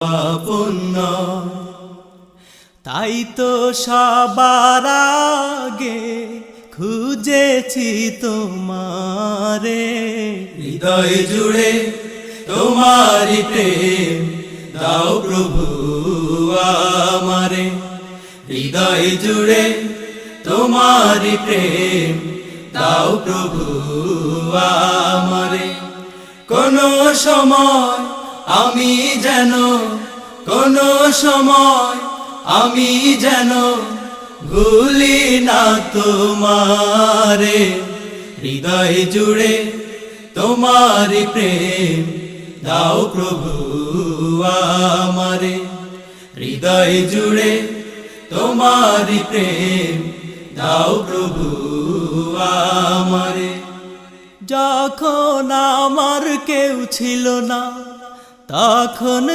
আপন তাই তো সবার আগে খুঁজেছি তোমারে, হৃদয় জুড়ে তোমারি প্রেম দাও প্রভু আমারে, হৃদয় জুড়ে তোমারি প্রেম দাও প্রভু আমারে। কোনো সময় আমি যেন, কোনো সময় আমি যেন ভুলি না তোমারে, হৃদয় জুড়ে তোমারি প্রেম দাও প্রভু আমারে, হৃদয় জুড়ে তোমারি প্রেম দাও প্রভু আমারে। যখন আমার কেউ ছিল না তখন